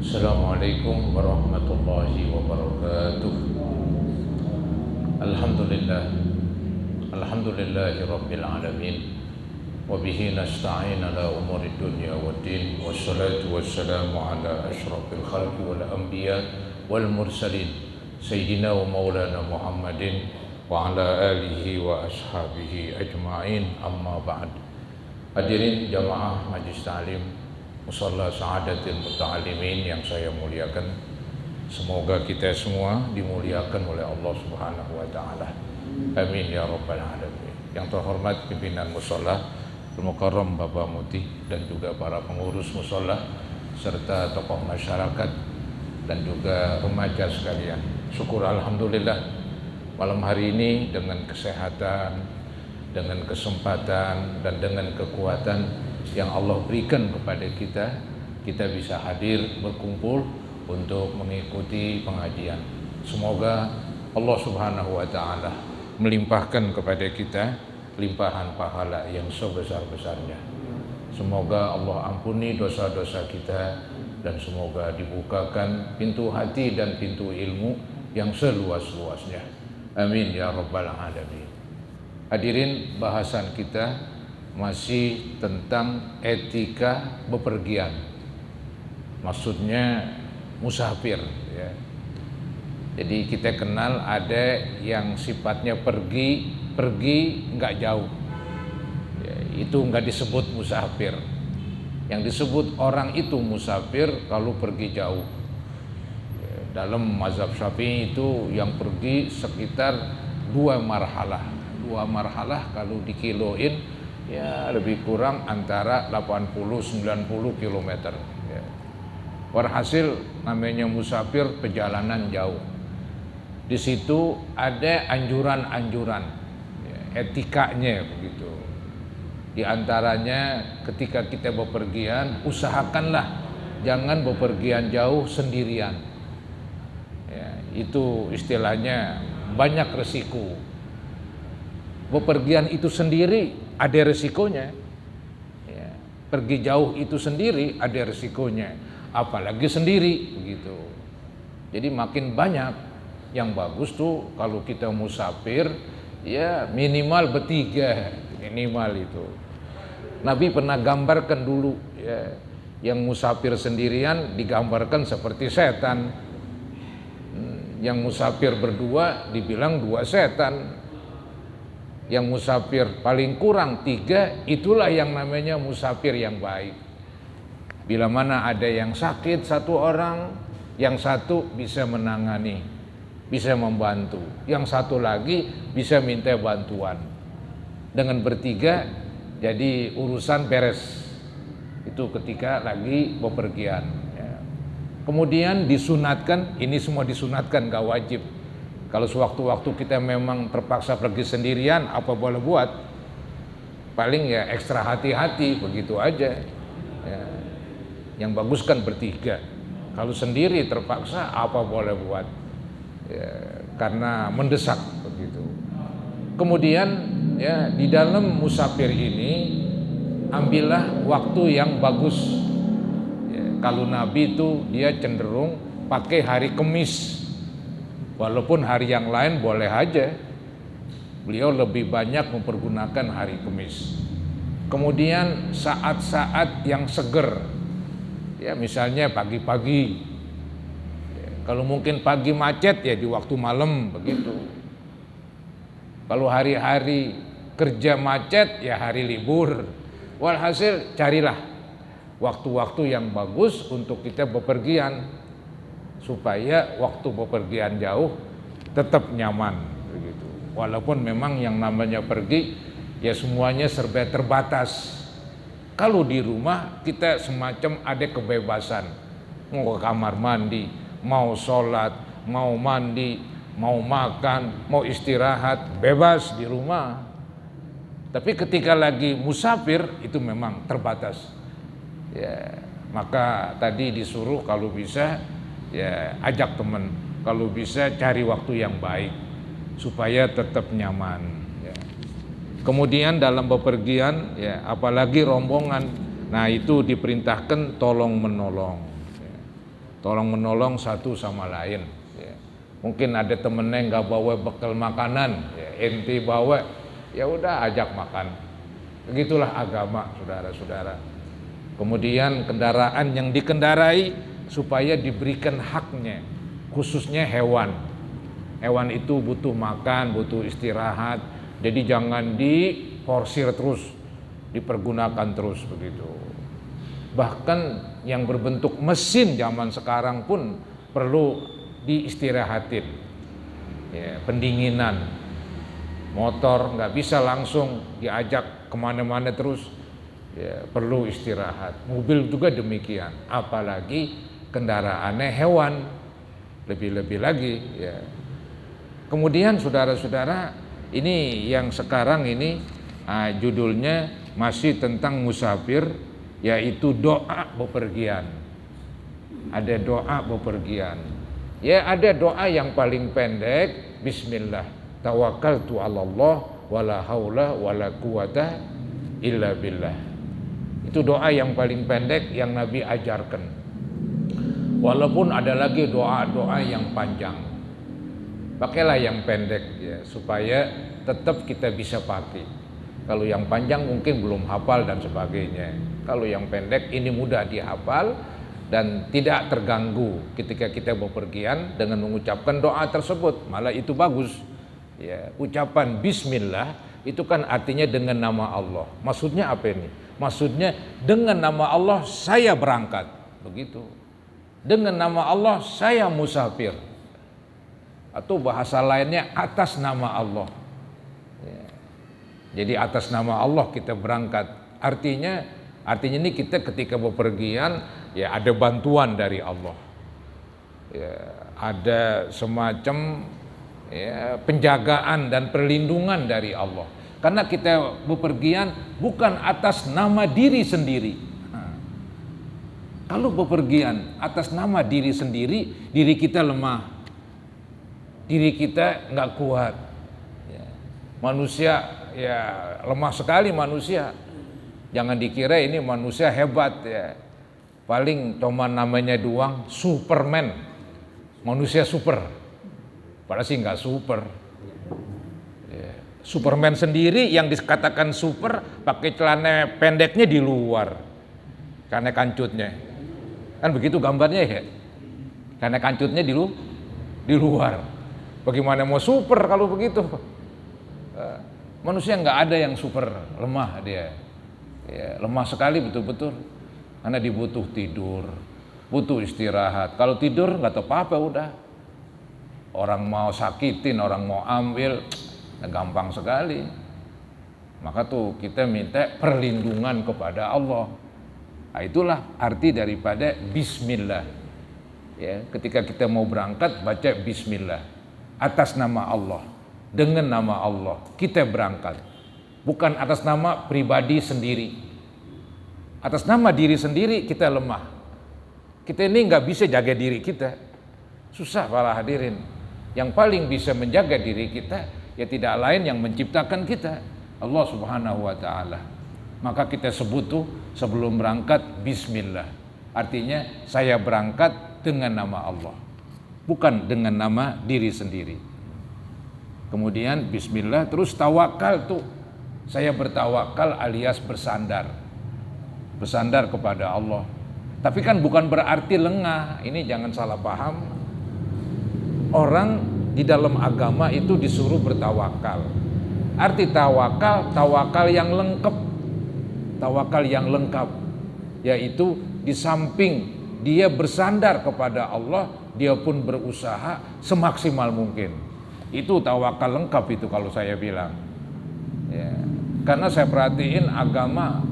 Assalamualaikum warahmatullahi wabarakatuh. Alhamdulillah. Alhamdulillahi rabbil alamin. Wa bihi nasta'in ala umuri dunya waddin. Wassalatu wassalamu ala asyrafil khalqi wal anbiya wal mursalin Sayyidina wa maulana Muhammadin wa ala alihi wa ashabihi ajma'in, amma ba'd. Hadirin jamaah majlis ta'lim Musalla Sa'adatil Muta'alimin yang saya muliakan, semoga kita semua dimuliakan oleh Allah Subhanahu wa taala. Amin ya rabbal alamin. Yang terhormat pimpinan musalla Al-Mukarram Bapak Muti dan juga para pengurus musalla serta tokoh masyarakat dan juga remaja sekalian. Syukur alhamdulillah malam hari ini dengan kesehatan, dengan kesempatan dan dengan kekuatan yang Allah berikan kepada kita bisa hadir berkumpul untuk mengikuti pengajian. Semoga Allah Subhanahu wa taala melimpahkan kepada kita limpahan pahala yang sebesar-besarnya. Semoga Allah ampuni dosa-dosa kita dan semoga dibukakan pintu hati dan pintu ilmu yang seluas-luasnya. Amin ya rabbal alamin. Hadirin, bahasan kita masih tentang etika bepergian. Maksudnya musafir ya. Jadi kita kenal ada yang sifatnya pergi nggak jauh ya, itu nggak disebut musafir. Yang disebut orang itu musafir kalau pergi jauh ya, dalam mazhab Syafi'i itu yang pergi sekitar 2 marhalah kalau dikiloin ya lebih kurang antara 80-90 km ya. Walhasil namanya musafir perjalanan jauh. Di situ ada anjuran-anjuran ya, etikanya begitu. Di antaranya ketika kita bepergian, usahakanlah jangan bepergian jauh sendirian ya, itu istilahnya banyak resiko. Bepergian itu sendiri ada resikonya ya. Pergi jauh itu sendiri ada resikonya, apalagi sendiri begitu. Jadi makin banyak. Yang bagus tuh kalau kita musafir ya minimal bertiga, minimal itu. Nabi pernah gambarkan dulu ya, yang musafir sendirian digambarkan seperti setan, yang musafir berdua dibilang 2 setan. Yang musafir paling kurang 3, itulah yang namanya musafir yang baik. Bila mana ada yang sakit satu orang, yang satu bisa menangani, bisa membantu, yang satu lagi bisa minta bantuan. Dengan bertiga jadi urusan beres. Itu ketika lagi bepergian ya. Kemudian disunatkan, ini semua disunatkan, gak wajib. Kalau sewaktu-waktu kita memang terpaksa pergi sendirian, apa boleh buat? Paling ya ekstra hati-hati, begitu aja ya. Yang bagus kan bertiga. Kalau sendiri terpaksa, apa boleh buat ya, karena mendesak begitu. Kemudian ya di dalam musafir ini ambillah waktu yang bagus ya. Kalau Nabi itu dia cenderung pakai hari Kamis. Walaupun hari yang lain boleh aja, beliau lebih banyak mempergunakan hari Kamis. Kemudian saat-saat yang seger, ya misalnya pagi-pagi. Ya, kalau mungkin pagi macet ya di waktu malam begitu. Kalau hari-hari kerja macet ya hari libur. Walhasil carilah waktu-waktu yang bagus untuk kita bepergian, supaya waktu bepergian jauh tetap nyaman begitu. Walaupun memang yang namanya pergi ya semuanya serba terbatas. Kalau di rumah kita semacam ada kebebasan, mau ke kamar mandi, mau sholat, mau mandi, mau makan, mau istirahat, bebas di rumah. Tapi ketika lagi musafir itu memang terbatas ya. Maka tadi disuruh kalau bisa ya ajak teman, kalau bisa cari waktu yang baik supaya tetap nyaman ya. Kemudian dalam bepergian ya apalagi rombongan, nah itu diperintahkan tolong menolong ya. tolong menolong satu sama lain. Ya. Mungkin ada temennya nggak bawa bekal makanan, ya, ente bawa, ya udah ajak makan. Begitulah agama, saudara-saudara. Kemudian kendaraan yang dikendarai supaya diberikan haknya, khususnya hewan. Hewan itu butuh makan, butuh istirahat, jadi jangan diforsir terus, dipergunakan terus begitu. Bahkan yang berbentuk mesin zaman sekarang pun perlu diistirahatin, ya, pendinginan. Motor nggak bisa langsung diajak kemana-mana terus, ya, perlu istirahat. Mobil juga demikian, apalagi kendaraannya hewan, lebih-lebih lagi, ya. Kemudian saudara-saudara, ini yang sekarang ini judulnya masih tentang musafir, yaitu doa bepergian. Ada doa bepergian. Ya, ada doa yang paling pendek, bismillah, tawakkaltu 'alallah wala haula wala quwata illa billah. Itu doa yang paling pendek yang Nabi ajarkan. Walaupun ada lagi doa-doa yang panjang. Pakailah yang pendek, ya, supaya tetap kita bisa pakai. Kalau yang panjang mungkin belum hafal dan sebagainya. Kalau yang pendek ini mudah dihafal dan tidak terganggu ketika kita bepergian dengan mengucapkan doa tersebut. Malah itu bagus. Ya, ucapan bismillah itu kan artinya dengan nama Allah. Maksudnya apa ini? Maksudnya dengan nama Allah saya berangkat, begitu. Dengan nama Allah saya musafir. Atau bahasa lainnya atas nama Allah. Ya. Jadi atas nama Allah kita berangkat. Artinya ini kita ketika bepergian, ya, ada bantuan dari Allah. Ya, ada semacam, ya, penjagaan dan perlindungan dari Allah. Karena kita bepergian bukan atas nama diri sendiri. Nah, kalau bepergian atas nama diri sendiri, diri kita lemah. Diri kita nggak kuat, ya. Manusia, ya, lemah sekali manusia. Jangan dikira ini manusia hebat, ya. Paling cuma namanya doang Superman, manusia super. Padahal sih nggak super. Ya. Superman sendiri yang dikatakan super pakai celana pendeknya di luar, karena kancutnya. Kan begitu gambarnya, ya. Karena kancutnya di luar. Bagaimana mau super kalau begitu? Manusia nggak ada yang super, lemah dia, ya, lemah sekali betul-betul, karena dibutuh tidur, butuh istirahat. Kalau tidur nggak tahu apa-apa udah. Orang mau sakitin, orang mau ambil, gampang sekali. Maka tuh kita minta perlindungan kepada Allah. Nah, itulah arti daripada bismillah. Ya, ketika kita mau berangkat baca bismillah. Atas nama Allah, dengan nama Allah kita berangkat, bukan atas nama pribadi sendiri. Atas nama diri sendiri kita lemah. Kita ini nggak bisa jaga diri kita, susah para hadirin. Yang paling bisa menjaga diri kita ya tidak lain yang menciptakan kita, Allah Subhanahu wa Ta'ala. Maka kita sebut tuh sebelum berangkat bismillah, artinya saya berangkat dengan nama Allah, bukan dengan nama diri sendiri. Kemudian bismillah, terus tawakal tuh. Saya bertawakal alias bersandar. Bersandar kepada Allah. Tapi kan bukan berarti lengah. Ini jangan salah paham. Orang di dalam agama itu disuruh bertawakal. Arti tawakal, tawakal yang lengkap. Tawakal yang lengkap. Yaitu di samping dia bersandar kepada Allah, dia pun berusaha semaksimal mungkin. Itu tawakal lengkap itu kalau saya bilang. Ya. Karena saya perhatiin agama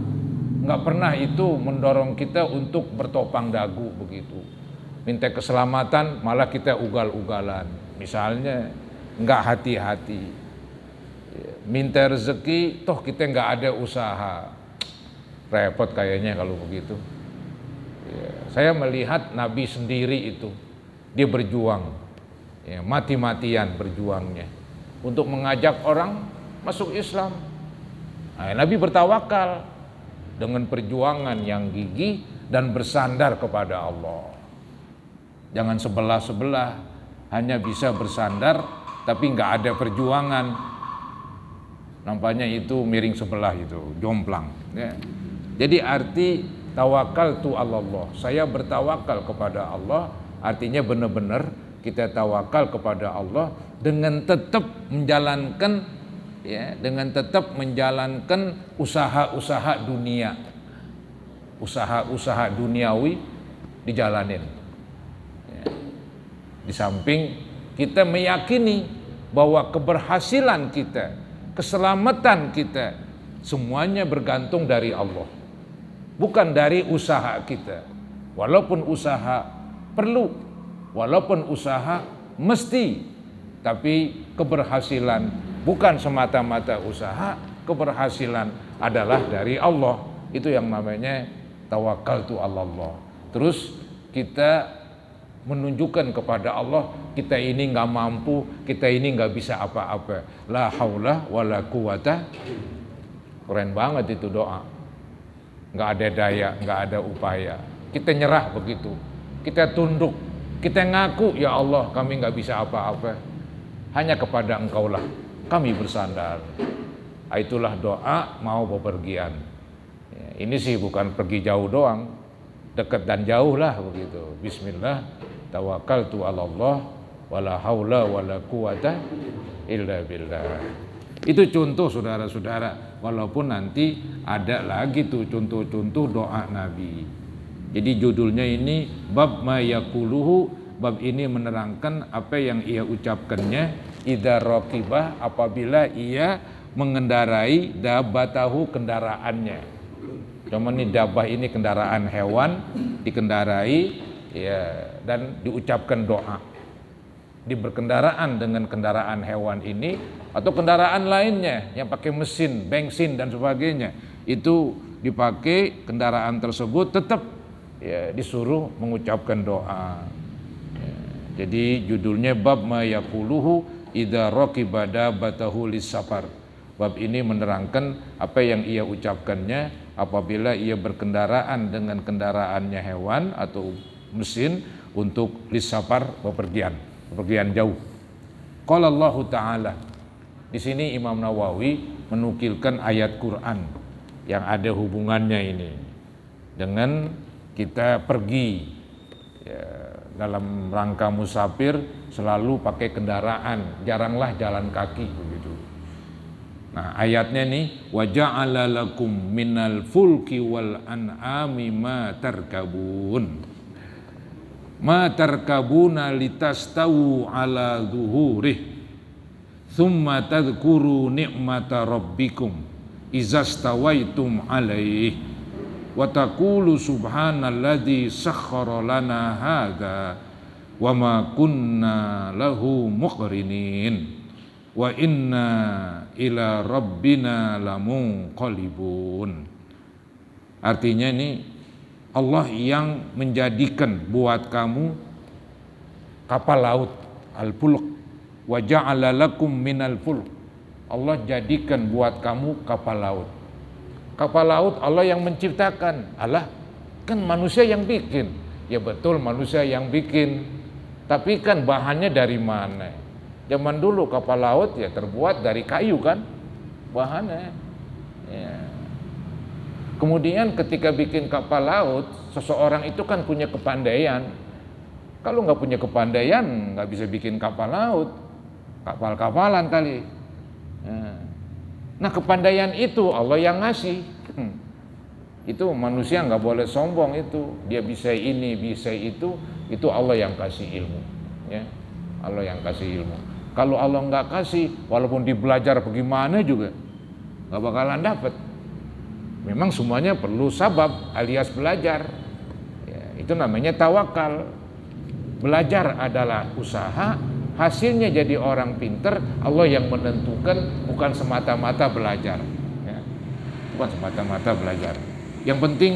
nggak pernah itu mendorong kita untuk bertopang dagu begitu. Minta keselamatan malah kita ugal-ugalan. Misalnya nggak hati-hati. Ya. Minta rezeki toh kita nggak ada usaha. Repot kayaknya kalau begitu. Ya. Saya melihat Nabi sendiri itu dia berjuang, ya, mati-matian berjuangnya untuk mengajak orang masuk Islam. Nah, Nabi bertawakal dengan perjuangan yang gigih dan bersandar kepada Allah. Jangan sebelah-sebelah, hanya bisa bersandar tapi nggak ada perjuangan. Nampaknya itu miring sebelah, itu jomplang. Ya. Jadi arti tawakal tu Allah. Saya bertawakal kepada Allah, artinya benar-benar kita tawakal kepada Allah dengan tetap menjalankan, ya, dengan tetap menjalankan usaha-usaha dunia, usaha-usaha duniawi dijalanin. Ya. Di samping kita meyakini bahwa keberhasilan kita, keselamatan kita, semuanya bergantung dari Allah, bukan dari usaha kita. Walaupun usaha perlu, walaupun usaha mesti, tapi keberhasilan bukan semata-mata usaha, keberhasilan adalah dari Allah. Itu yang namanya tawakkaltu 'alallah. Terus kita menunjukkan kepada Allah, kita ini nggak mampu, kita ini nggak bisa apa-apa. La haula wala quwata. Keren banget itu doa. Nggak ada daya, nggak ada upaya. Kita nyerah begitu. Kita tunduk, kita ngaku, ya Allah kami nggak bisa apa-apa. Hanya kepada Engkaulah kami bersandar. Itulah doa mau bepergian. Ya, ini sih bukan pergi jauh doang, dekat dan jauh lah begitu. Bismillah, tawakkaltu 'alallah, wala haula wala quwata illa billah. Itu contoh saudara-saudara, walaupun nanti ada lagi tuh contoh-contoh doa Nabi. Jadi judulnya ini bab ma yaquluhu, bab ini menerangkan apa yang ia ucapkannya idza raqibah, apabila ia mengendarai dabatahu, kendaraannya. Cuman ini dabah ini kendaraan hewan, dikendarai ya, dan diucapkan doa. Di berkendaraan dengan kendaraan hewan ini atau kendaraan lainnya yang pakai mesin, bensin dan sebagainya, itu dipakai kendaraan tersebut tetap ya disuruh mengucapkan doa. Ya, jadi judulnya bab ma yaquluhu idza raqiba dabatahu lis-safar. Bab ini menerangkan apa yang ia ucapkannya apabila ia berkendaraan dengan kendaraannya hewan atau mesin untuk lis-safar, bepergian jauh. Qala Allah Ta'ala. Di sini Imam Nawawi menukilkan ayat Quran yang ada hubungannya ini dengan kita pergi ya, dalam rangka musafir selalu pakai kendaraan, jaranglah jalan kaki begitu. Nah, ayatnya nih, wa ja'ala lakum minal fulki wal an'ami ma tarkabun. Ma tarkabuna litastawu ala zuhurih thumma tadhkuru ni'mata rabbikum izastawaitum alaih wa taqulu subhanalladzi sakhkhara lana hadza wa ma kunna lahu muqrinin wa inna ila rabbina lamunqalibun. Artinya ini Allah yang menjadikan buat kamu kapal laut, al-fulk, wa ja'ala lakum minal fulk. Allah jadikan buat kamu kapal laut. Kapal laut Allah yang menciptakan. Allah, kan manusia yang bikin. Ya betul, manusia yang bikin. Tapi kan bahannya dari mana? Zaman dulu kapal laut ya terbuat dari kayu kan bahannya. Ya. Kemudian ketika bikin kapal laut, seseorang itu kan punya kepandaian. Kalau nggak punya kepandaian, nggak bisa bikin kapal laut, kapal-kapalan kali. Nah kepandaian itu Allah yang ngasih. Itu manusia nggak boleh sombong itu. Dia bisa ini, bisa itu Allah yang kasih ilmu. Ya, Allah yang kasih ilmu. Kalau Allah nggak kasih, walaupun dibelajar bagaimana juga, nggak bakalan dapat. Memang semuanya perlu sabab alias belajar. Ya, itu namanya tawakal. Belajar adalah usaha, hasilnya jadi orang pinter. Allah yang menentukan, bukan semata-mata belajar. Ya, bukan semata-mata belajar. Yang penting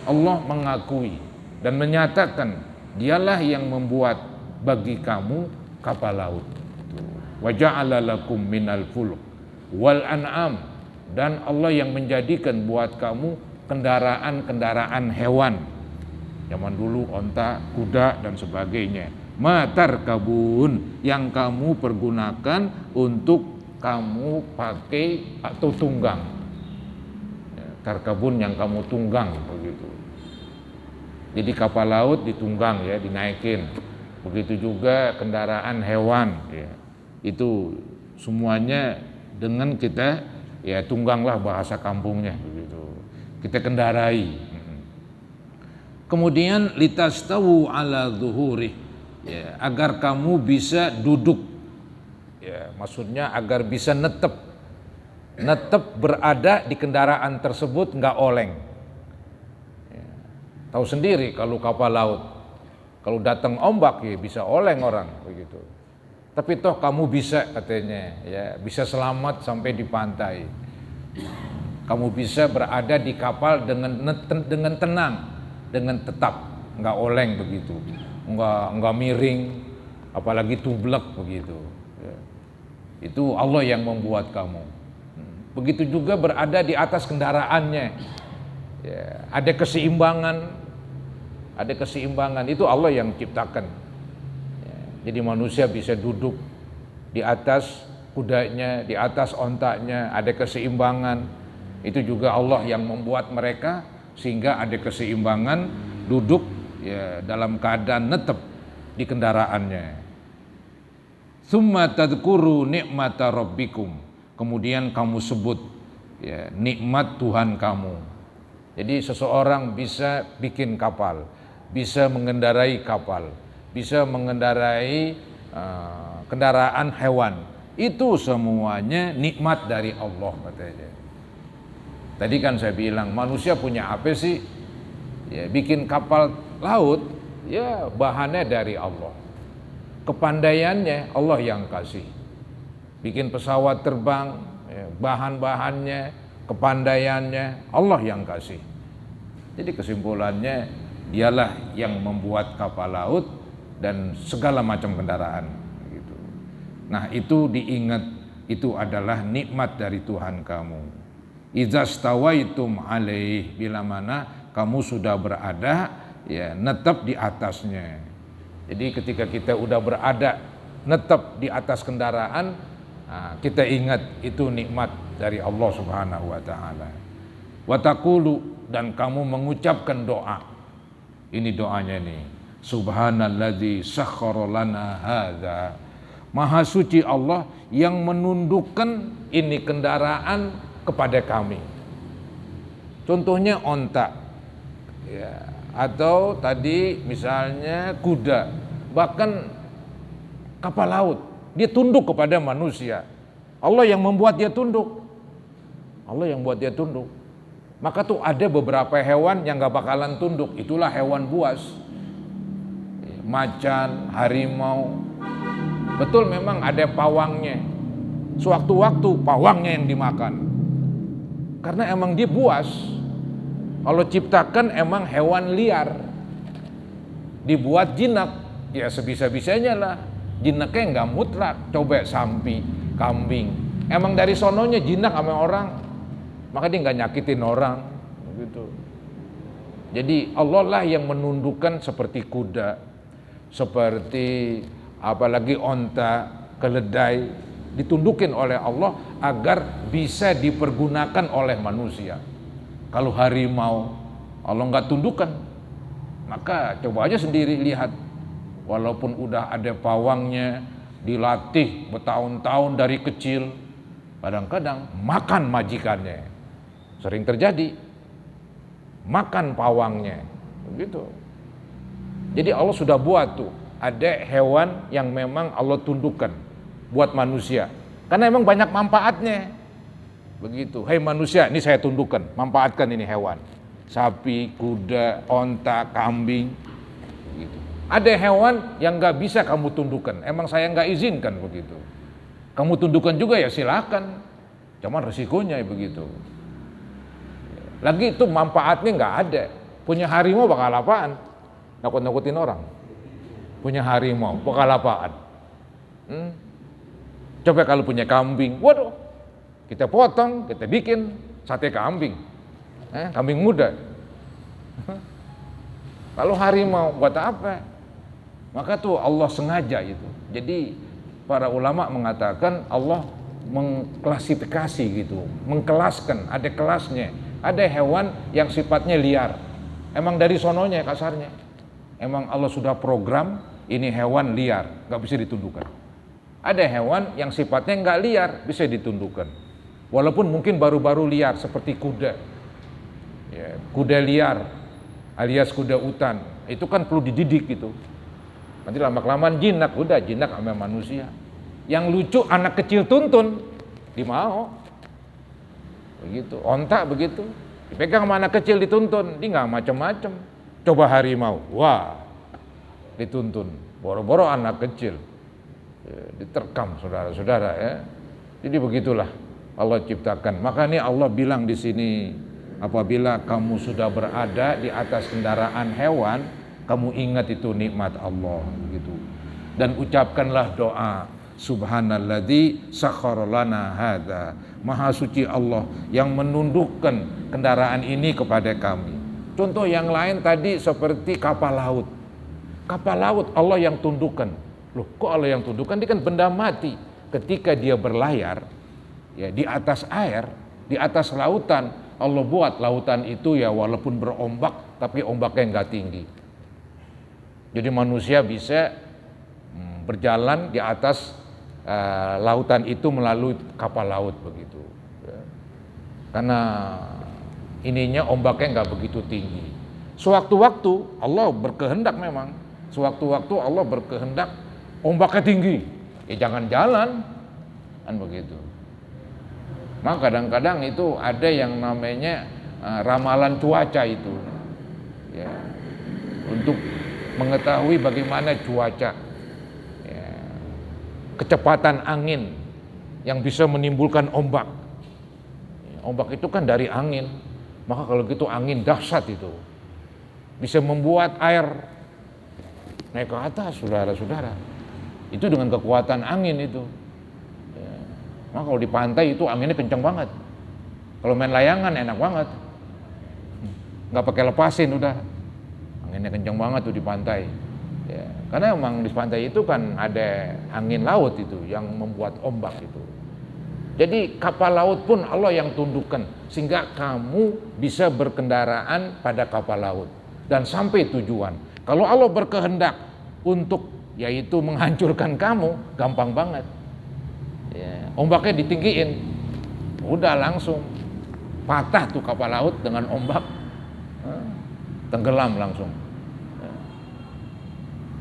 Allah mengakui dan menyatakan Dialah yang membuat bagi kamu kapal laut. Wa ja'ala lakum minal fulk wal an'am. Dan Allah yang menjadikan buat kamu kendaraan-kendaraan hewan. Zaman dulu onta, kuda dan sebagainya. Matarkabun, yang kamu pergunakan untuk kamu pakai atau tunggang. Ya, tarkabun yang kamu tunggang begitu. Jadi kapal laut ditunggang ya, dinaikin. Begitu juga kendaraan hewan ya. Itu semuanya dengan kita ya tungganglah bahasa kampungnya begitu. Kita kendarai. Kemudian litastawu ala zuhuri, ya, agar kamu bisa duduk, ya, maksudnya agar bisa netep berada di kendaraan tersebut, nggak oleng. Ya, tahu sendiri kalau kapal laut, kalau datang ombak ya bisa oleng orang begitu. Tapi toh kamu bisa katanya, ya, bisa selamat sampai di pantai. Kamu bisa berada di kapal dengan tenang, dengan tetap, nggak oleng begitu, nggak miring, apalagi tublek begitu. Ya. Itu Allah yang membuat kamu. Begitu juga berada di atas kendaraannya. Ya, ada keseimbangan itu Allah yang ciptakan. Ya, jadi manusia bisa duduk di atas kudanya, di atas ontaknya, ada keseimbangan. Itu juga Allah yang membuat mereka sehingga ada keseimbangan, duduk ya dalam keadaan netep di kendaraannya. Tsumma tadhkuru nikmata rabbikum, kemudian kamu sebut ya nikmat Tuhan kamu. Jadi seseorang bisa bikin kapal, bisa mengendarai kapal, bisa mengendarai kendaraan hewan. Itu semuanya nikmat dari Allah katanya. Tadi kan saya bilang manusia punya apa sih? Ya, bikin kapal laut, ya bahannya dari Allah. Kepandaiannya Allah yang kasih. Bikin pesawat terbang, ya, bahan-bahannya, kepandaiannya Allah yang kasih. Jadi kesimpulannya dialah yang membuat kapal laut dan segala macam kendaraan. Gitu. Nah itu diingat, itu adalah nikmat dari Tuhan kamu. Idza stawaitum alaih, bila mana kamu sudah berada ya netap di atasnya. Jadi ketika kita udah berada netap di atas kendaraan, kita ingat itu nikmat dari Allah Subhanahu wa taala. Wa taqulu, dan kamu mengucapkan doa. Ini doanya nih. Subhanalladzi sakhkhara lana hadza. Maha suci Allah yang menundukkan ini kendaraan kepada kami. Contohnya onta ya, atau tadi misalnya kuda, bahkan kapal laut, dia tunduk kepada manusia. Allah yang membuat dia tunduk. Allah yang buat dia tunduk. Maka tuh ada beberapa hewan yang gak bakalan tunduk. Itulah hewan buas, macan, harimau. Betul memang ada pawangnya. Sewaktu-waktu pawangnya yang dimakan. Karena emang dia buas. Allah ciptakan emang hewan liar. Dibuat jinak, ya sebisa-bisanya lah. Jinaknya nggak mutlak. Coba sapi, kambing. Emang dari sononya jinak sama orang. Maka dia nggak nyakitin orang. Gitu. Jadi Allah lah yang menundukkan seperti kuda, seperti apalagi onta, keledai. Ditundukin oleh Allah agar bisa dipergunakan oleh manusia. Kalau harimau Allah nggak tundukkan, maka coba aja sendiri lihat. Walaupun udah ada pawangnya, dilatih bertahun-tahun dari kecil, kadang-kadang makan majikannya. Sering terjadi, makan pawangnya, begitu. Jadi Allah sudah buat tuh, ada hewan yang memang Allah tundukkan buat manusia, karena emang banyak manfaatnya. Begitu, hei manusia, ini saya tundukkan, manfaatkan ini hewan, sapi, kuda, onta, kambing. Begitu. Ada hewan yang nggak bisa kamu tundukkan, emang saya nggak izinkan begitu. Kamu tundukkan juga ya silakan, cuman resikonya begitu. Lagi itu manfaatnya nggak ada. Punya harimau bakal apaan? Nakut-nakutin orang. Punya harimau bakal apaan? Coba kalau punya kambing, waduh, kita potong, kita bikin sate kambing, kambing muda. Kalau harimau buat apa? Maka tuh Allah sengaja itu. Jadi para ulama mengatakan Allah mengklasifikasi gitu, mengkelaskan, ada kelasnya. Ada hewan yang sifatnya liar. Emang dari sononya kasarnya. Emang Allah sudah program ini hewan liar, nggak bisa ditundukkan. Ada hewan yang sifatnya nggak liar, bisa ditundukkan. Walaupun mungkin baru-baru liar seperti kuda. Ya, kuda liar alias kuda hutan. Itu kan perlu dididik gitu. Nanti lama-kelamaan jinak, udah jinak sama manusia. Yang lucu anak kecil tuntun, dimau. Begitu, onta begitu. Dipegang sama anak kecil dituntun, dia nggak macem-macem. Coba harimau, wah, dituntun. Boro-boro anak kecil, ya, diterkam saudara-saudara ya. Jadi begitulah Allah ciptakan. Maka ini Allah bilang di sini, apabila kamu sudah berada di atas kendaraan hewan, kamu ingat itu nikmat Allah gitu. Dan ucapkanlah doa, Subhanalladzi sakhkhara lana hadza. Maha suci Allah yang menundukkan kendaraan ini kepada kami. Contoh yang lain tadi seperti kapal laut. Kapal laut Allah yang tundukkan. Loh, kok Allah yang tundukkan? Dia kan benda mati. Ketika dia berlayar ya di atas air, di atas lautan, Allah buat lautan itu ya walaupun berombak tapi ombaknya enggak tinggi. Jadi manusia bisa berjalan di atas lautan itu melalui kapal laut begitu ya. Karena ininya ombaknya nggak begitu tinggi. Sewaktu-waktu Allah berkehendak, memang sewaktu-waktu Allah berkehendak ombaknya tinggi, ya jangan jalan kan begitu. Maka kadang-kadang itu ada yang namanya ramalan cuaca itu ya, untuk mengetahui bagaimana cuaca, kecepatan angin yang bisa menimbulkan ombak. Ombak itu kan dari angin, maka kalau gitu angin dahsyat itu bisa membuat air naik ke atas, saudara-saudara. Itu dengan kekuatan angin itu. Maka kalau di pantai itu anginnya kencang banget. Kalau main layangan enak banget, nggak pakai lepasin udah, anginnya kencang banget tuh di pantai. Ya, karena emang di pantai itu kan ada angin laut itu yang membuat ombak itu. Jadi kapal laut pun Allah yang tundukkan sehingga kamu bisa berkendaraan pada kapal laut dan sampai tujuan. Kalau Allah berkehendak untuk yaitu menghancurkan kamu, gampang banget. Ya, ombaknya ditinggiin, udah langsung patah tuh kapal laut dengan ombak, tenggelam langsung.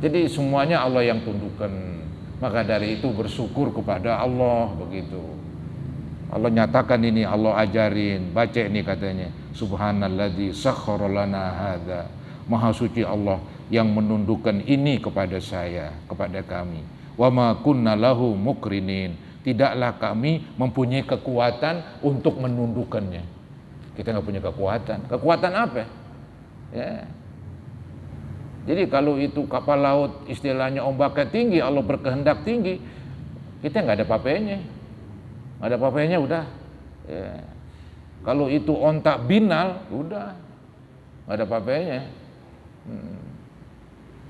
Jadi semuanya Allah yang tundukkan. Maka dari itu bersyukur kepada Allah begitu. Allah nyatakan ini, Allah ajarin, baca ini katanya, Subhanalladzi sakhkhara lana hadza. Maha suci Allah yang menundukkan ini kepada saya, kepada kami. Wa ma kunna lahu mukrinin. Tidaklah kami mempunyai kekuatan untuk menundukkannya. Kita nggak punya kekuatan. Kekuatan apa? Ya. Jadi kalau itu kapal laut istilahnya ombaknya tinggi, Allah berkehendak tinggi, kita nggak ada apa-apanya, nggak ada apa-apanya udah. Ya. Kalau itu onta binal, udah nggak ada apa-apanya.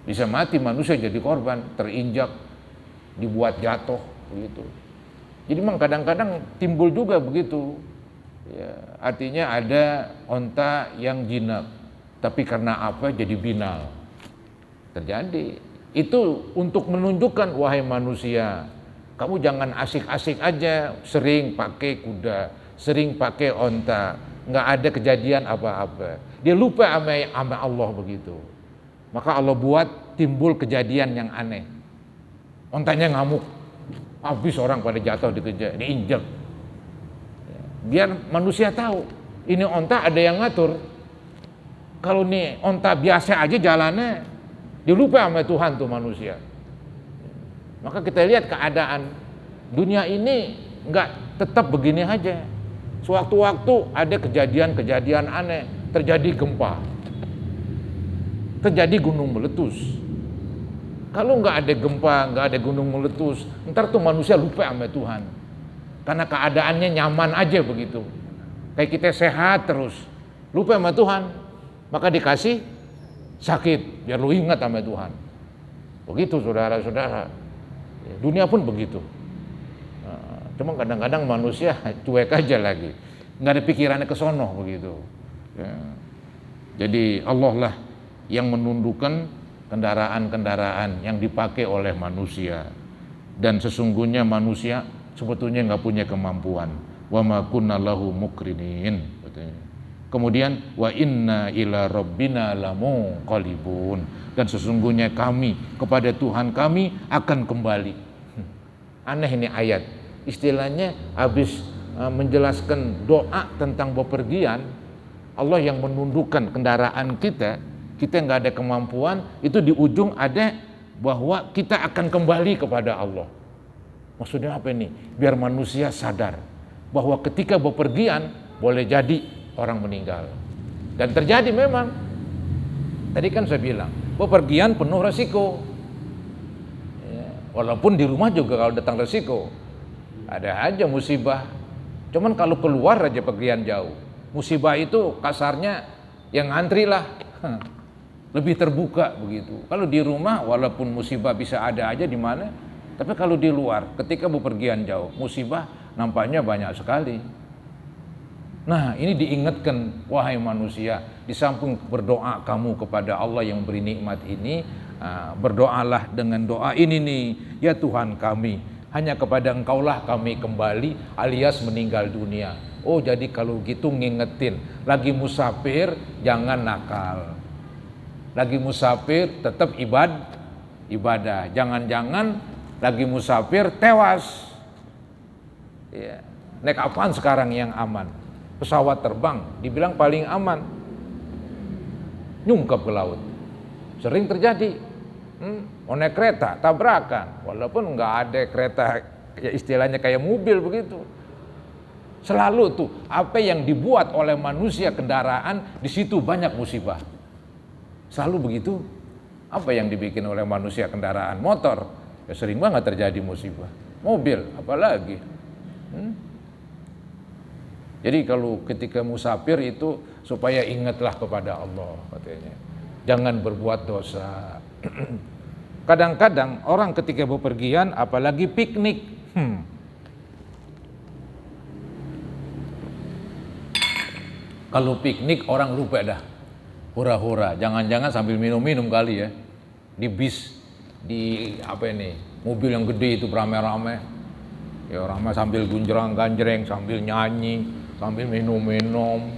Bisa mati manusia jadi korban, terinjak, dibuat jatuh, begitu. Jadi memang kadang-kadang timbul juga begitu. Ya, artinya ada onta yang jinak, tapi karena apa jadi binal. Terjadi. Itu untuk menunjukkan, wahai manusia, kamu jangan asik-asik aja sering pakai kuda, sering pakai onta, nggak ada kejadian apa-apa. Dia lupa sama Allah begitu. Maka Allah buat timbul kejadian yang aneh. Ontanya ngamuk, habis orang pada jatuh dikejar, diinjak. Biar manusia tahu, ini onta ada yang ngatur. Kalau nih onta biasa aja jalannya, dia lupa sama Tuhan tuh manusia. Maka kita lihat keadaan dunia ini nggak tetap begini aja. Sewaktu-waktu ada kejadian-kejadian aneh, terjadi gempa, terjadi gunung meletus. Kalau nggak ada gempa, nggak ada gunung meletus, ntar tuh manusia lupa sama Tuhan. Karena keadaannya nyaman aja begitu. Kayak kita sehat terus, lupa sama Tuhan, maka dikasih sakit, biar lu ingat sama Tuhan. Begitu saudara-saudara. Dunia pun begitu. Cuma kadang-kadang manusia cuek aja lagi, nggak ada pikirannya ke sono begitu. Ya. Jadi Allah lah yang menundukkan kendaraan-kendaraan yang dipakai oleh manusia, dan sesungguhnya manusia sebetulnya nggak punya kemampuan. Wa ma kunna lahu mukrinin. Kemudian wa inna ila rabbina lamunqalibun, dan sesungguhnya kami kepada Tuhan kami akan kembali. Aneh ini ayat. Istilahnya habis menjelaskan doa tentang bepergian, Allah yang menundukkan kendaraan kita nggak ada kemampuan, itu di ujung ada bahwa kita akan kembali kepada Allah. Maksudnya apa ini? Biar manusia sadar bahwa ketika bepergian boleh jadi orang meninggal. Dan terjadi memang. Tadi kan saya bilang, bepergian penuh resiko. Ya, walaupun di rumah juga kalau datang resiko, ada aja musibah. Cuman kalau keluar aja pergian jauh, musibah itu kasarnya yang ngantri lah, lebih terbuka begitu. Kalau di rumah walaupun musibah bisa ada aja di mana, tapi kalau di luar ketika bepergian jauh, musibah nampaknya banyak sekali. Nah, ini diingatkan, wahai manusia, di samping berdoa kamu kepada Allah yang beri nikmat ini, berdoalah dengan doa ini nih, ya Tuhan kami, hanya kepada Engkaulah kami kembali, alias meninggal dunia. Oh, jadi kalau gitu ngingetin, lagi musafir jangan nakal, lagi musafir tetap ibadah, jangan-jangan lagi musafir tewas. Ya. Naik apaan sekarang yang aman? Pesawat terbang dibilang paling aman, nyungkap ke laut, sering terjadi. Mau naik kereta tabrakan, walaupun nggak ada kereta ya istilahnya kayak mobil begitu. Selalu tuh apa yang dibuat oleh manusia kendaraan, di situ banyak musibah. Selalu begitu. Apa yang dibikin oleh manusia kendaraan, motor, ya sering banget terjadi musibah. Mobil apalagi. Jadi kalau ketika musafir itu supaya ingatlah kepada Allah katanya. Jangan berbuat dosa. Kadang-kadang orang ketika bepergian apalagi piknik. Kalau piknik orang lupa dah. Hura-hura, jangan-jangan sambil minum-minum kali ya. Di bis, di apa ini, mobil yang gede itu beramai-ramai. Ya orang sambil gunjrang-ganjreng, sambil nyanyi, sambil minum-minum,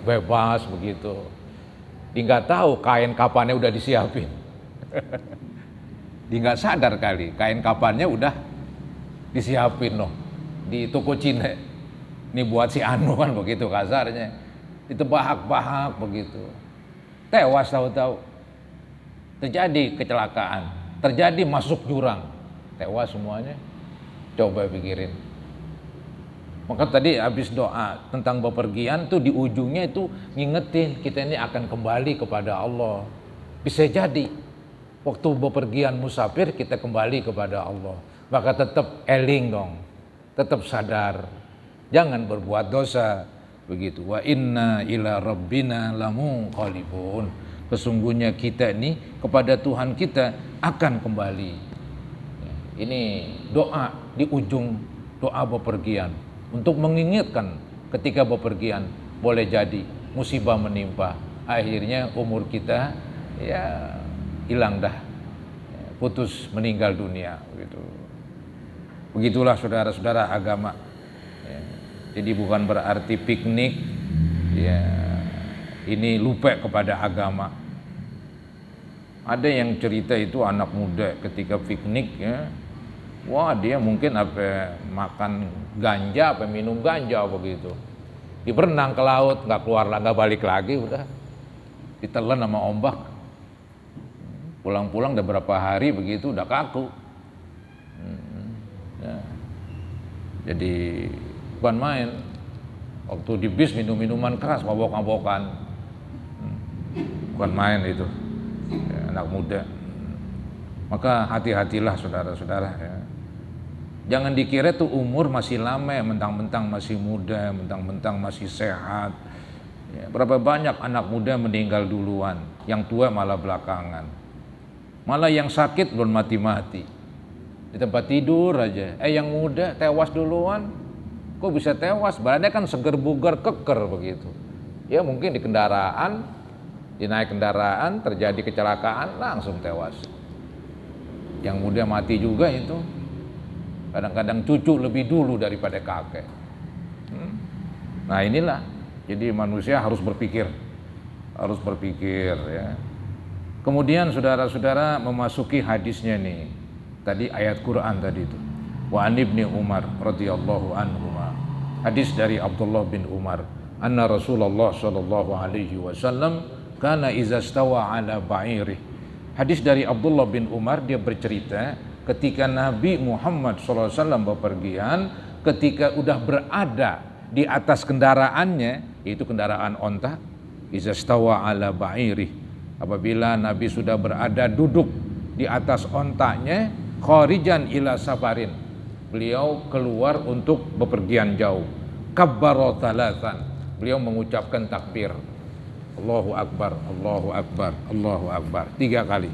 bebas begitu. Dia nggak tahu kain kapannya udah disiapin. Dia nggak sadar kali kain kapannya udah disiapin loh di toko Cina. Ini buat si Anu kan begitu kasarnya. Ditebahak-bahak begitu. Tewas tahu-tahu. Terjadi kecelakaan, terjadi masuk jurang, tewas semuanya. Coba pikirin. Maka tadi habis doa tentang bepergian tuh di ujungnya itu ngingetin kita ini akan kembali kepada Allah. Bisa jadi waktu bepergian musafir kita kembali kepada Allah. Maka tetap eling dong, tetap sadar, jangan berbuat dosa begitu. Wa inna ila rabbina lamunqalibun. Sesungguhnya kita ini kepada Tuhan kita akan kembali. Ini doa di ujung doa bepergian untuk mengingatkan ketika bepergian boleh jadi musibah menimpa, akhirnya umur kita ya hilang dah, putus meninggal dunia gitu. Begitulah saudara-saudara agama. Jadi bukan berarti piknik ya ini lupa kepada agama. Ada yang cerita itu anak muda ketika piknik ya, wah dia mungkin apa makan ganja, apa minum ganja begitu. Dia berenang ke laut, nggak keluar lah, nggak balik lagi, udah ditelan sama ombak. Pulang-pulang udah berapa hari begitu, udah kaku. Ya. Jadi bukan main. Waktu di bis minum-minuman keras, mabok-mabokan. Bukan main itu. Ya, anak muda. Maka hati-hatilah saudara-saudara ya. Jangan dikira tuh umur masih lama, mentang-mentang masih muda, mentang-mentang masih sehat. Ya, berapa banyak anak muda meninggal duluan yang tua malah belakangan. Malah yang sakit belum mati-mati. Di tempat tidur aja. Yang muda tewas duluan. Kok bisa tewas? Badannya kan seger bugar keker begitu. Ya mungkin di kendaraan, dinaik kendaraan, terjadi kecelakaan, langsung tewas. Yang muda mati juga itu. Kadang-kadang cucu lebih dulu daripada kakek. Nah inilah. Jadi manusia harus berpikir ya. Kemudian saudara-saudara memasuki hadisnya nih. Tadi ayat Quran tadi itu. Wa an ibni Umar radhiyallahu anhuma. Hadis dari Abdullah bin Umar, anna Rasulullah sallallahu alaihi wasallam kana iza stawa ala ba'irih. Hadis dari Abdullah bin Umar, dia bercerita ketika Nabi Muhammad sallallahu alaihi wasallam bepergian, ketika udah berada di atas kendaraannya, yaitu kendaraan onta, iza stawa ala ba'irih. Apabila Nabi sudah berada duduk di atas ontanya, kharijan ila safarin, beliau keluar untuk bepergian jauh. Kabbara thalathan, beliau mengucapkan takbir, Allahu Akbar, Allahu Akbar, Allahu Akbar, 3 kali.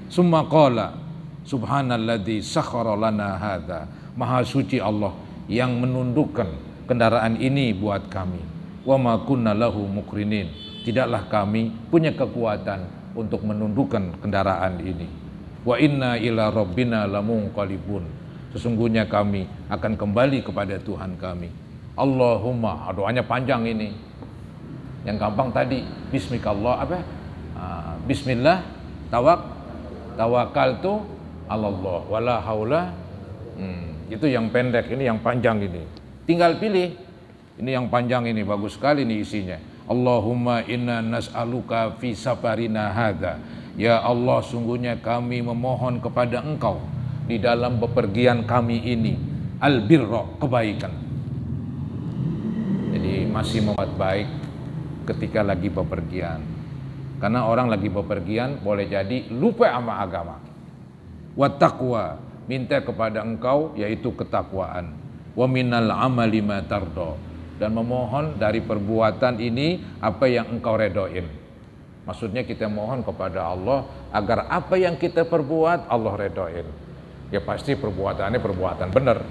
Summa qala subhanalladzi sakhkhara lana hadza, maha suci Allah yang menundukkan kendaraan ini buat kami. Wa ma kunna lahu mukrinin, tidaklah kami punya kekuatan untuk menundukkan kendaraan ini. Wa inna ila rabbina lamunqalibun, sesungguhnya kami akan kembali kepada Tuhan kami. Allahumma, doanya panjang ini. Yang gampang tadi bismikallah apa? Bismillah tawakkaltu 'alallah wala haula. Itu yang pendek, ini yang panjang ini. Tinggal pilih. Ini yang panjang ini, bagus sekali nih isinya. Allahumma inna nas'aluka fi safarina hadza. Ya Allah, sungguhnya kami memohon kepada Engkau di dalam bepergian kami ini al-birra, kebaikan. Jadi masih membuat baik ketika lagi bepergian. Karena orang lagi bepergian boleh jadi lupa sama agama. Wa taqwa, minta kepada Engkau yaitu ketakwaan. Wa minal amali ma tarda, dan memohon dari perbuatan ini apa yang Engkau redoin. Maksudnya kita mohon kepada Allah agar apa yang kita perbuat Allah redoin. Ya pasti perbuatannya perbuatan benar.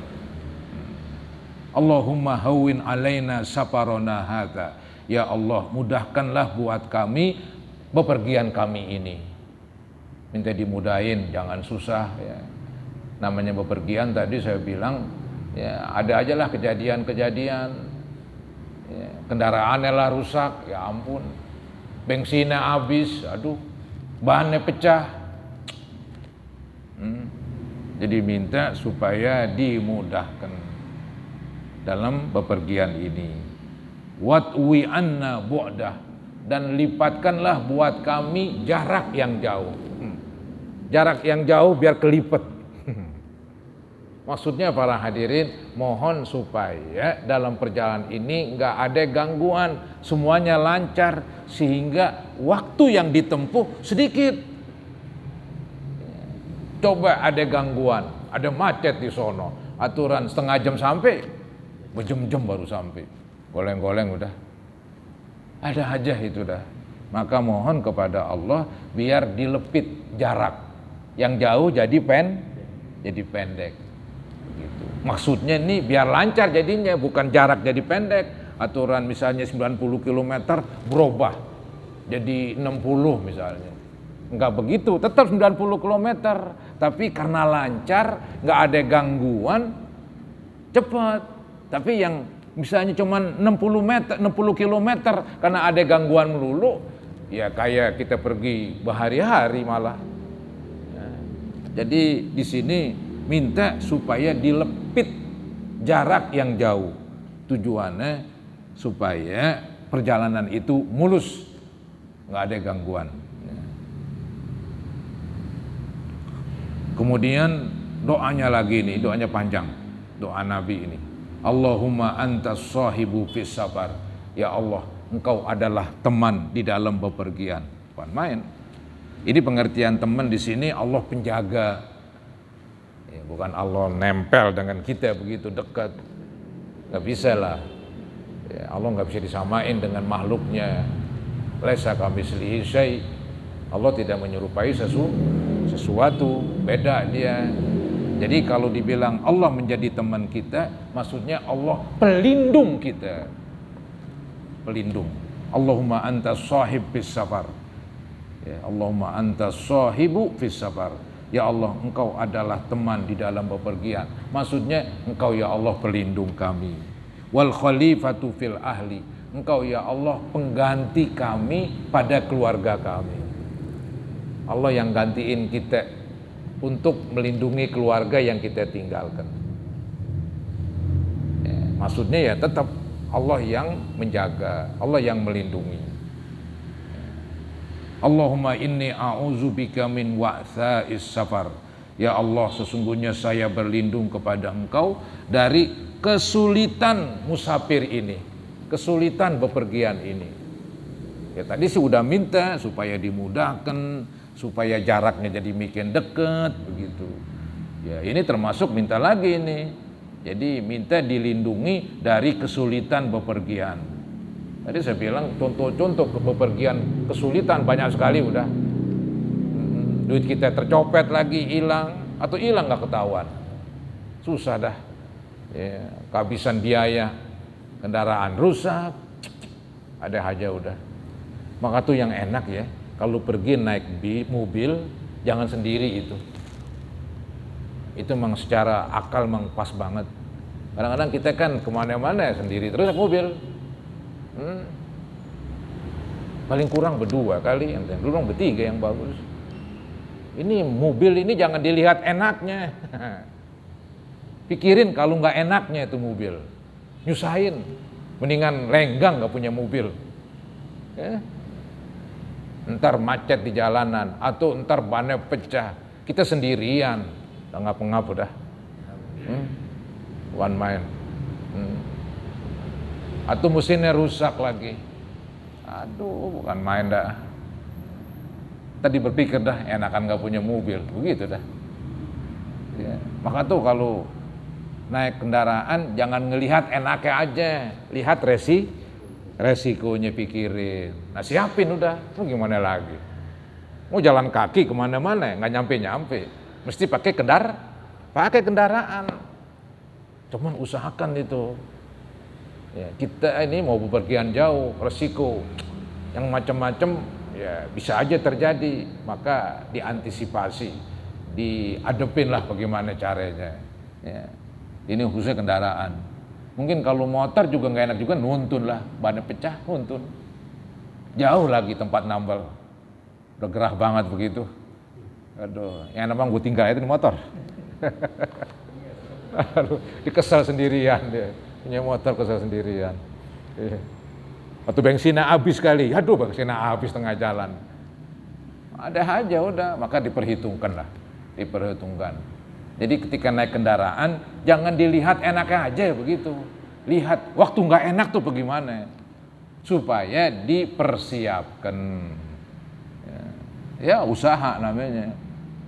Allahumma hawwin alaina safarona hadza. Ya Allah, mudahkanlah buat kami bepergian kami ini. Minta dimudahin, jangan susah ya. Namanya bepergian tadi saya bilang ya ada aja lah kejadian-kejadian. Ya, kendaraannya lah rusak, ya ampun. Bensinnya habis, aduh, bahannya pecah. Jadi minta supaya dimudahkan dalam bepergian ini. Watwi anna bu'dah, dan lipatkanlah buat kami jarak yang jauh. Jarak yang jauh biar kelipet. Maksudnya para hadirin, mohon supaya dalam perjalanan ini nggak ada gangguan, semuanya lancar sehingga waktu yang ditempuh sedikit. Coba ada gangguan, ada macet di sono, aturan setengah jam sampai, berjam-jam baru sampai, goleng-goleng udah. Ada aja itu dah. Maka mohon kepada Allah biar dilepit jarak yang jauh jadi pendek. Gitu. Maksudnya nih biar lancar jadinya, bukan jarak jadi pendek. Aturan misalnya 90 km berubah jadi 60 misalnya. Enggak begitu, tetap 90 km. Tapi karena lancar, enggak ada gangguan, cepat. Tapi yang misalnya cuma 60 km karena ada gangguan melulu, ya kayak kita pergi berhari-hari malah. Nah, jadi di sini minta supaya dilepit jarak yang jauh. Tujuannya supaya perjalanan itu mulus, nggak ada gangguan. Kemudian doanya lagi nih, doanya panjang, doa Nabi ini. Allahumma antas sahibu fis safar. Ya Allah, Engkau adalah teman di dalam bepergian. Bukan main. Ini pengertian teman di sini Allah penjaga. Ya, bukan Allah nempel dengan kita begitu dekat. Nggak bisa lah. Ya, Allah nggak bisa disamain dengan makhluknya. laisa kamitslihi syai'. Allah tidak menyerupai sesuatu, beda dia. Jadi kalau dibilang Allah menjadi teman kita, maksudnya Allah pelindung kita. Pelindung. Allahumma antas sahib fis safar. Ya, Allahumma antas sahibu fis safar. Ya Allah, Engkau adalah teman di dalam bepergian. Maksudnya Engkau ya Allah pelindung kami. Wal khalifatu fil ahli. Engkau ya Allah pengganti kami pada keluarga kami. Allah yang gantiin kita untuk melindungi keluarga yang kita tinggalkan. Ya, maksudnya ya tetap Allah yang menjaga, Allah yang melindungi. Allahumma inni a'udzubika min wa'tha'is safar. Ya Allah, sesungguhnya saya berlindung kepada Engkau dari kesulitan musafir ini, kesulitan bepergian ini. Ya tadi sih udah minta supaya dimudahkan, supaya jaraknya jadi makin dekat begitu. Ya ini termasuk minta lagi ini. Jadi minta dilindungi dari kesulitan bepergian. Tadi saya bilang contoh-contoh bepergian kesulitan banyak sekali udah. Duit kita tercopet lagi, hilang atau hilang nggak ketahuan. Susah dah. Ya, kehabisan biaya, kendaraan rusak, ada aja udah. Maka tuh yang enak ya, kalau pergi naik mobil jangan sendiri itu memang secara akal memang pas banget. Kadang-kadang kita kan kemana-mana sendiri terus naik mobil. Paling kurang berdua kali, yang kurang bertiga yang bagus. Ini mobil ini jangan dilihat enaknya. Pikirin kalau nggak enaknya itu mobil, nyusahin. Mendingan lenggang nggak punya mobil. Ya. Ntar macet di jalanan atau ntar bannya pecah, kita sendirian, udah ngap-ngap udah. One man. Atau mesinnya rusak lagi. Aduh, bukan main dah. Tadi berpikir dah enakan nggak punya mobil, begitu dah. Ya. Maka tuh kalau naik kendaraan jangan ngelihat enaknya aja, lihat resikonya pikirin. Nah siapin udah, mau gimana lagi? Mau jalan kaki kemana-mana nggak nyampe-nyampe, mesti pakai kendaraan. Cuman usahakan itu. Ya, kita ini mau bepergian jauh, resiko yang macam-macam ya bisa aja terjadi, maka diantisipasi, diadepin lah bagaimana caranya. Ya. Ini khususnya kendaraan. Mungkin kalau motor juga nggak enak juga, nuntun lah, bannya pecah, nuntun. Jauh lagi tempat nambal, udah gerah banget begitu. Aduh, yang namanya gue tinggal itu di motor. Aduh, dikesal sendirian dia. Punya motor kesal sendirian. Atau bensinnya habis kali. Aduh, bensinnya habis tengah jalan. Ada aja udah, maka diperhitungkan lah. Diperhitungkan. Jadi ketika naik kendaraan, jangan dilihat enaknya aja begitu. Lihat, waktu nggak enak tuh bagaimana. Supaya dipersiapkan. Ya, usaha namanya.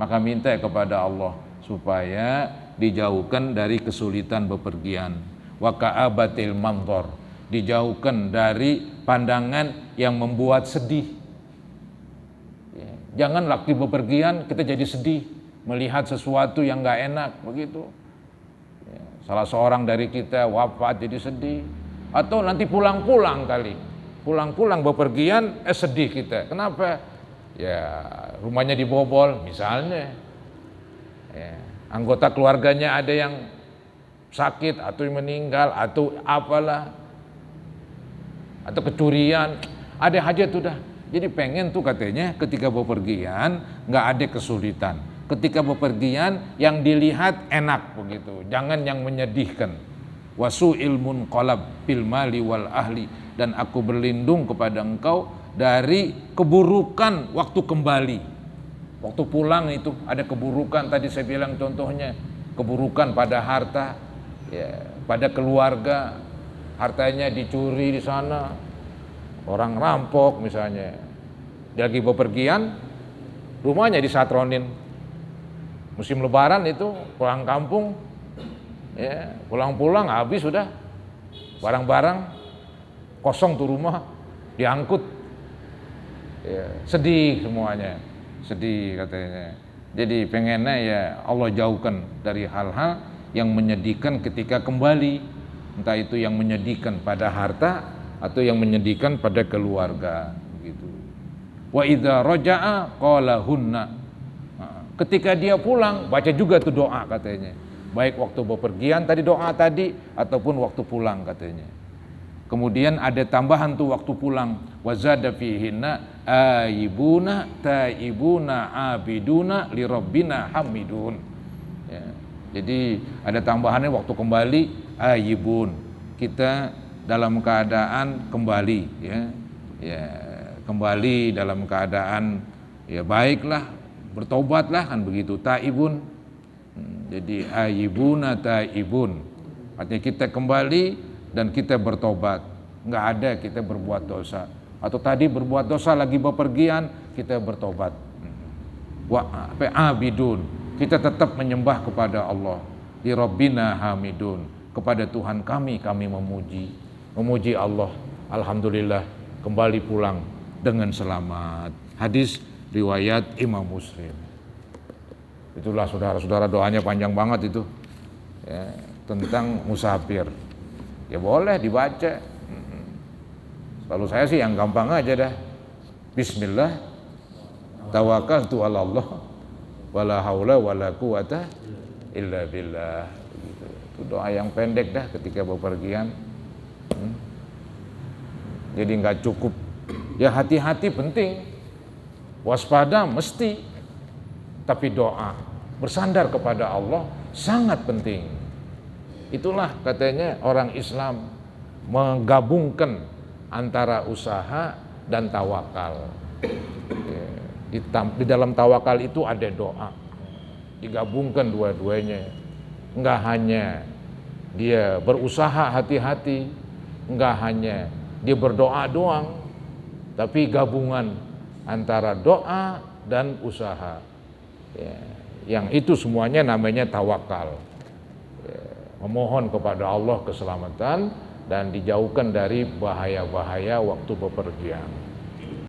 Maka minta kepada Allah supaya dijauhkan dari kesulitan bepergian. Wa ka'abatil manzor, dijauhkan dari pandangan yang membuat sedih. Ya, jangan waktu bepergian kita jadi sedih melihat sesuatu yang nggak enak begitu. Ya, salah seorang dari kita wafat jadi sedih, atau nanti pulang-pulang kali, pulang-pulang bepergian sedih kita. Kenapa? Ya rumahnya dibobol misalnya. Ya, anggota keluarganya ada yang sakit atau meninggal atau apalah, atau kecurian, ada aja tuh dah. Jadi pengen tuh katanya ketika bepergian nggak ada kesulitan. Ketika bepergian yang dilihat enak begitu, jangan yang menyedihkan. Wasu ilmun qalab bil mali wal ahli, dan aku berlindung kepada Engkau dari keburukan waktu kembali. Waktu pulang itu ada keburukan, tadi saya bilang contohnya keburukan pada harta. Ya, pada keluarga, hartanya dicuri di sana, orang rampok misalnya, dia lagi bepergian, rumahnya disatronin. Musim lebaran itu pulang kampung, ya pulang-pulang habis sudah, barang-barang kosong tuh rumah, diangkut Ya, sedih semuanya, sedih katanya. Jadi pengennya ya Allah jauhkan dari hal-hal yang menyedihkan ketika kembali, entah itu yang menyedihkan pada harta atau yang menyedihkan pada keluarga gitu. Wa idza raja'a qala hunna. Ketika dia pulang baca juga tuh doa katanya. Baik waktu bepergian tadi doa tadi ataupun waktu pulang katanya. Kemudian ada tambahan tuh waktu pulang, wazada fihinna aibuna taibuna abiduna lirabbina hamidun. Ya, jadi ada tambahannya waktu kembali aibun, kita dalam keadaan kembali ya. Ya, kembali dalam keadaan ya baiklah, bertobatlah kan begitu, taibun. Jadi aibuna taibun. Artinya kita kembali dan kita bertobat, nggak ada kita berbuat dosa. Atau tadi berbuat dosa lagi bepergian, kita bertobat. Wa abidun, kita tetap menyembah kepada Allah. Di Rabbina hamidun, kepada Tuhan kami memuji Allah. Alhamdulillah kembali pulang dengan selamat. Hadis riwayat Imam Muslim. Itulah saudara-saudara, doanya panjang banget itu ya, tentang musafir. Ya boleh dibaca. Kalau saya sih yang gampang aja dah. Bismillah, tawakkaltu 'ala Allah, wala haula wala quwata illa billah. Gitu. Itu doa yang pendek dah ketika bepergian. Jadi nggak cukup. Ya hati-hati penting, waspada mesti, tapi doa bersandar kepada Allah sangat penting. Itulah katanya orang Islam menggabungkan antara usaha dan tawakal. Di dalam tawakal itu ada doa, digabungkan dua-duanya. Enggak hanya dia berusaha hati-hati, enggak hanya dia berdoa doang, tapi gabungan antara doa dan usaha. Ya, yang itu semuanya namanya tawakal. Memohon kepada Allah keselamatan dan dijauhkan dari bahaya-bahaya waktu bepergian.